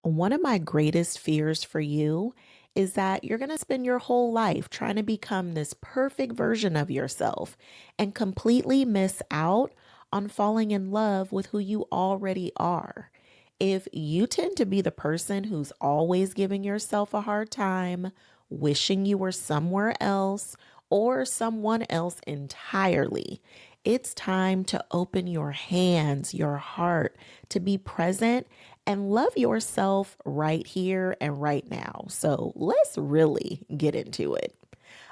One of my greatest fears for you is that you're going to spend your whole life trying to become this perfect version of yourself and completely miss out on falling in love with who you already are. If you tend to be the person who's always giving yourself a hard time, wishing you were somewhere else or someone else entirely, it's time to open your hands, your heart, to be present and love yourself right here and right now. So let's really get into it.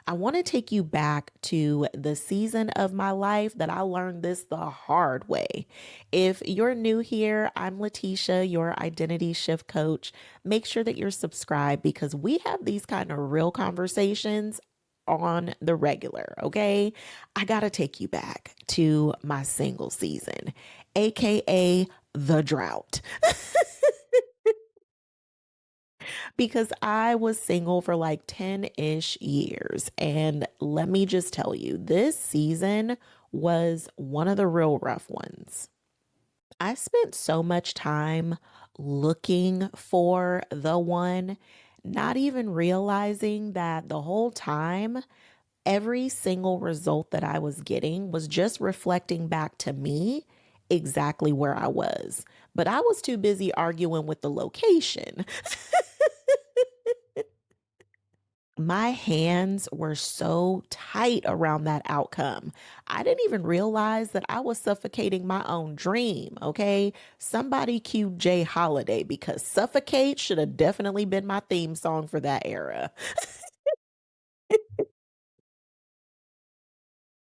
I want to take you back to the season of my life that I learned this the hard way. If you're new here, I'm Letitia, your identity shift coach. Make sure that you're subscribed because we have these kind of real conversations on the regular, okay? I got to take you back to my single season, aka the drought. Because I was single for like 10 ish years. And let me just tell you, this season was one of the real rough ones. I spent so much time looking for the one, not even realizing that the whole time, every single result that I was getting was just reflecting back to me exactly where I was. But I was too busy arguing with the location. My hands were so tight around that outcome. I didn't even realize that I was suffocating my own dream. Okay. Somebody cue Jay Holiday because Suffocate should have definitely been my theme song for that era.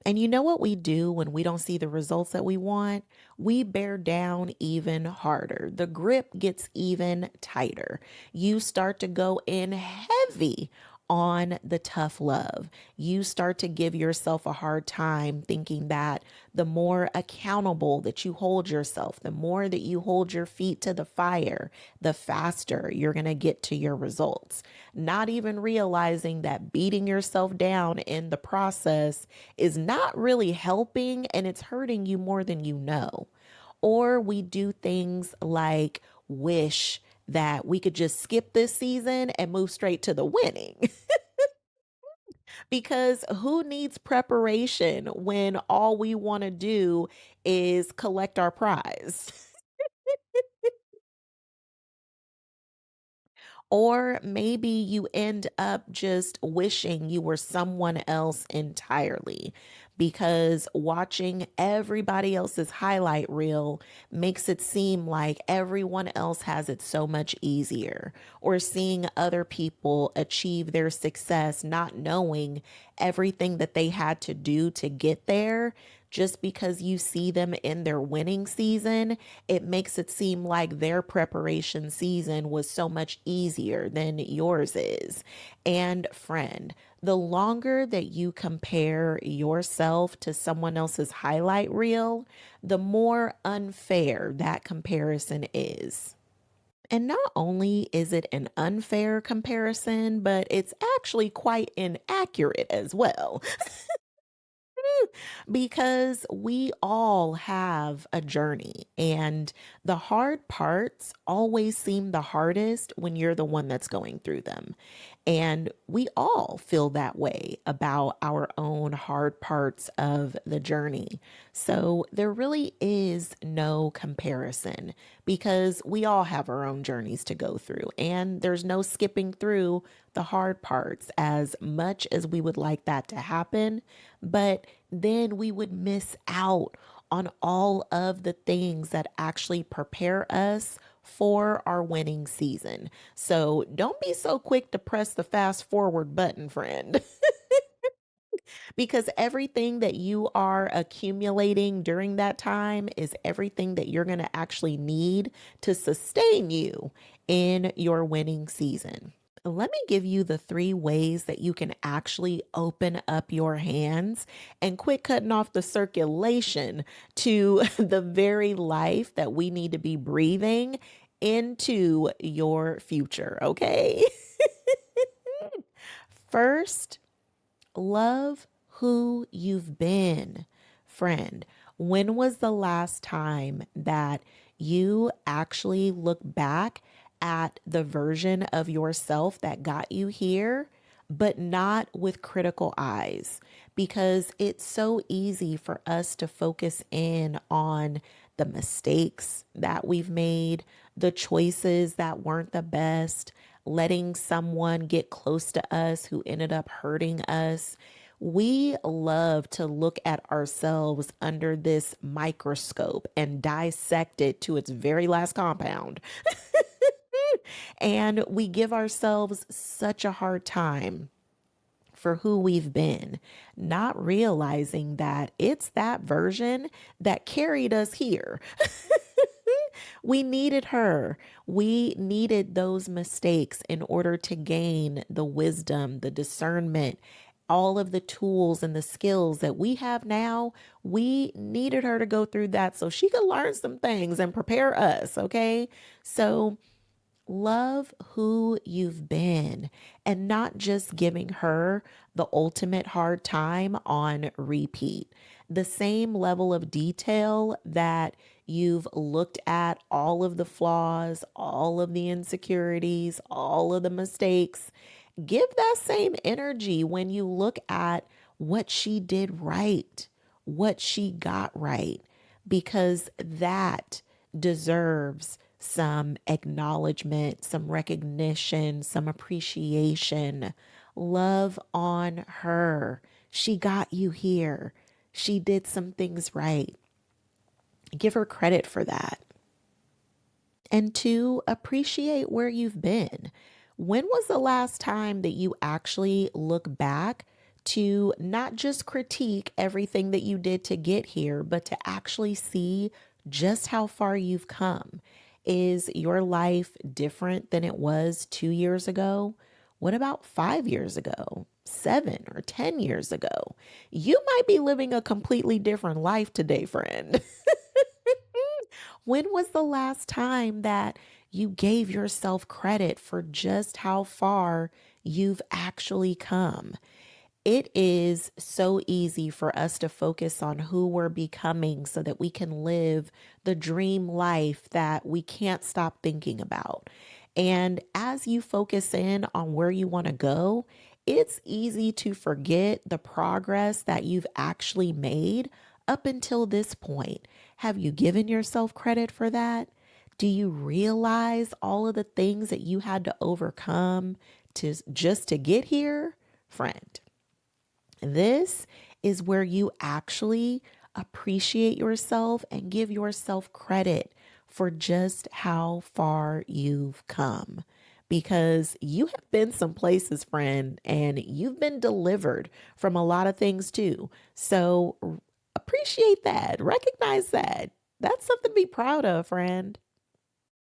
And you know what we do when we don't see the results that we want? We bear down even harder. The grip gets even tighter. You start to go in heavy on the tough love. You start to give yourself a hard time thinking that the more accountable that you hold yourself, the more that you hold your feet to the fire, the faster you're going to get to your results. Not even realizing that beating yourself down in the process is not really helping and it's hurting you more than you know. Or we do things like wish that we could just skip this season and move straight to the winning. Because who needs preparation when all we want to do is collect our prize? Or maybe you end up just wishing you were someone else entirely because watching everybody else's highlight reel makes it seem like everyone else has it so much easier. Or seeing other people achieve their success, not knowing everything that they had to do to get there. Just because you see them in their winning season, it makes it seem like their preparation season was so much easier than yours is. And friend, the longer that you compare yourself to someone else's highlight reel, the more unfair that comparison is. And not only is it an unfair comparison, but it's actually quite inaccurate as well. Because we all have a journey, and the hard parts always seem the hardest when you're the one that's going through them. And we all feel that way about our own hard parts of the journey. So there really is no comparison because we all have our own journeys to go through, and there's no skipping through the hard parts as much as we would like that to happen. But then we would miss out on all of the things that actually prepare us for our winning season. So don't be so quick to press the fast forward button, friend, because everything that you are accumulating during that time is everything that you're going to actually need to sustain you in your winning season. Let me give you the three ways that you can actually open up your hands and quit cutting off the circulation to the very life that we need to be breathing into your future, okay? First, love who you've been. Friend, when was the last time that you actually look back at the version of yourself that got you here, but not with critical eyes, because it's so easy for us to focus in on the mistakes that we've made, the choices that weren't the best, letting someone get close to us who ended up hurting us. We love to look at ourselves under this microscope and dissect it to its very last compound. And we give ourselves such a hard time for who we've been, not realizing that it's that version that carried us here. We needed her. We needed those mistakes in order to gain the wisdom, the discernment, all of the tools and the skills that we have now. We needed her to go through that so she could learn some things and prepare us. Okay. So, love who you've been and not just giving her the ultimate hard time on repeat. The same level of detail that you've looked at all of the flaws, all of the insecurities, all of the mistakes, give that same energy when you look at what she did right, what she got right, because that deserves some acknowledgement, some recognition, some appreciation. Love on her. She got you here. She did some things right. Give her credit for that. And two, appreciate where you've been. When was the last time that you actually look back to not just critique everything that you did to get here, but to actually see just how far you've come? Is your life different than it was 2 years ago? What about 5 years ago? 7 or 10 years ago? You might be living a completely different life today, friend. When was the last time that you gave yourself credit for just how far you've actually come? It is so easy for us to focus on who we're becoming so that we can live the dream life that we can't stop thinking about. And as you focus in on where you want to go, it's easy to forget the progress that you've actually made up until this point. Have you given yourself credit for that? Do you realize all of the things that you had to overcome to just to get here? Friend, this is where you actually appreciate yourself and give yourself credit for just how far you've come. Because you have been some places, friend, and you've been delivered from a lot of things too. So appreciate that, recognize that. That's something to be proud of, friend.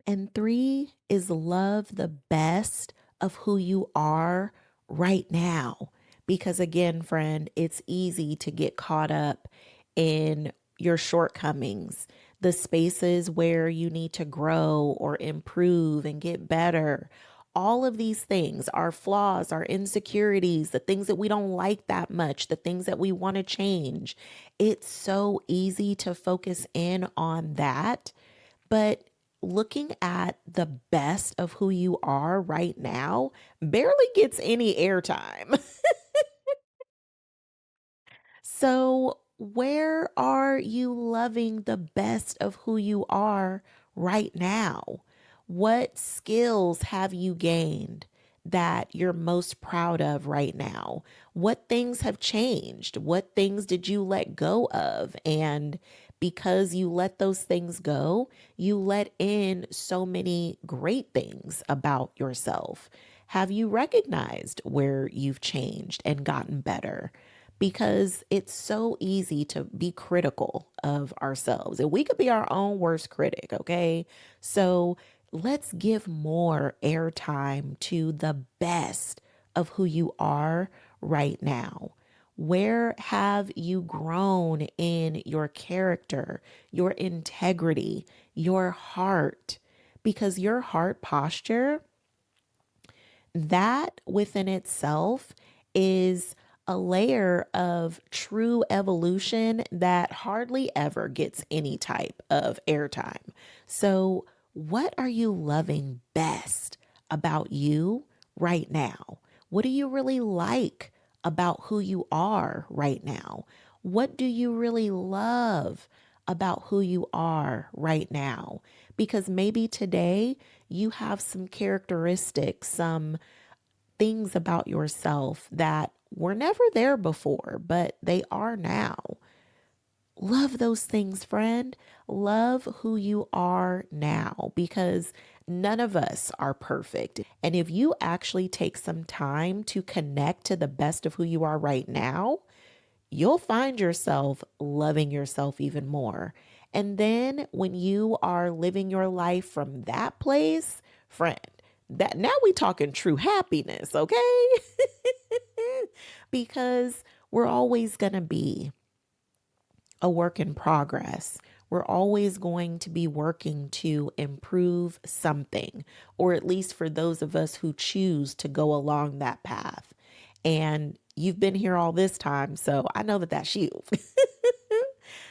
And three is love the best of who you are right now. Because again, friend, it's easy to get caught up in your shortcomings, the spaces where you need to grow or improve and get better. All of these things, our flaws, our insecurities, the things that we don't like that much, the things that we want to change. It's so easy to focus in on that. But looking at the best of who you are right now barely gets any airtime. So, where are you loving the best of who you are right now? What skills have you gained that you're most proud of right now? What things have changed? What things did you let go of? And because you let those things go, you let in so many great things about yourself. Have you recognized where you've changed and gotten better? Because it's so easy to be critical of ourselves. And we could be our own worst critic, okay? So let's give more airtime to the best of who you are right now. Where have you grown in your character, your integrity, your heart? Because your heart posture, that within itself is a layer of true evolution that hardly ever gets any type of airtime. So, What are you loving best about you right now? What do you really like about who you are right now? What do you really love about who you are right now? Because maybe today you have some characteristics, some things about yourself that were never there before, but they are now. Love those things, friend. Love who you are now because none of us are perfect. And if you actually take some time to connect to the best of who you are right now, you'll find yourself loving yourself even more. And then when you are living your life from that place, friend, that now we talking true happiness, okay? Because we're always going to be a work in progress. We're always going to be working to improve something, or at least for those of us who choose to go along that path. And you've been here all this time, so I know that that's you.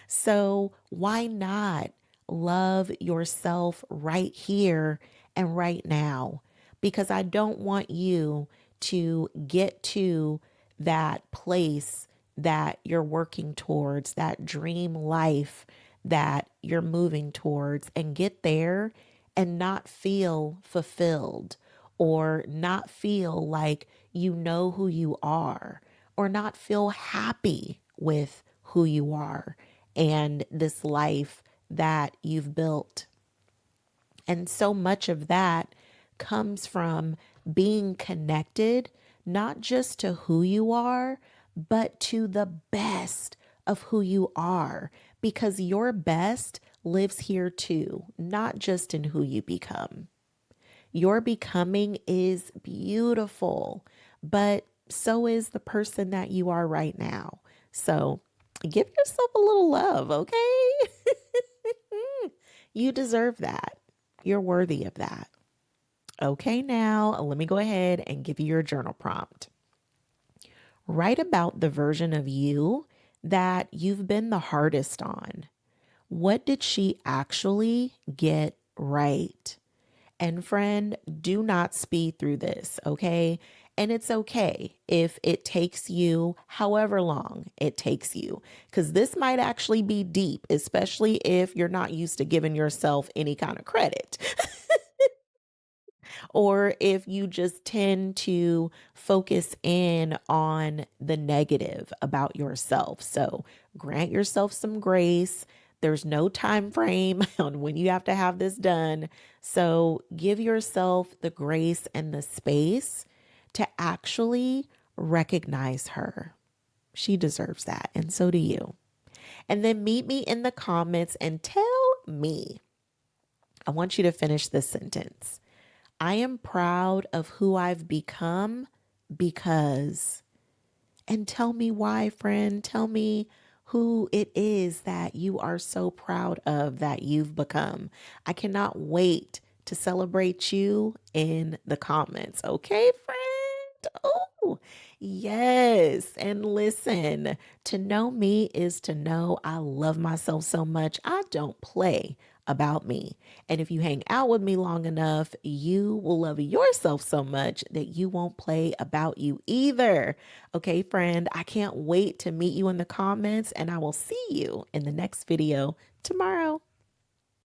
So why not love yourself right here and right now? Because I don't want you to get to that place that you're working towards, that dream life that you're moving towards, and get there and not feel fulfilled or not feel like you know who you are or not feel happy with who you are and this life that you've built. And so much of that comes from being connected, not just to who you are, but to the best of who you are, because your best lives here too, not just in who you become. Your becoming is beautiful, but so is the person that you are right now. So give yourself a little love, okay? You deserve that. You're worthy of that. Okay, now let me go ahead and give you your journal prompt. Write about the version of you that you've been the hardest on. What did she actually get right? And friend, do not speed through this, okay? And it's okay if it takes you however long it takes you, because this might actually be deep, especially if you're not used to giving yourself any kind of credit. Or if you just tend to focus in on the negative about yourself. So grant yourself some grace. There's no time frame on when you have to have this done. So give yourself the grace and the space to actually recognize her. She deserves that, and so do you. And then meet me in the comments and tell me. I want you to finish this sentence. I am proud of who I've become because, and tell me why, friend. Tell me who it is that you are so proud of that you've become. I cannot wait to celebrate you in the comments. Okay, friend? Oh, yes. And listen, to know me is to know I love myself so much. I don't play about me. And if you hang out with me long enough, you will love yourself so much that you won't play about you either. Okay, friend, I can't wait to meet you in the comments, and I will see you in the next video tomorrow.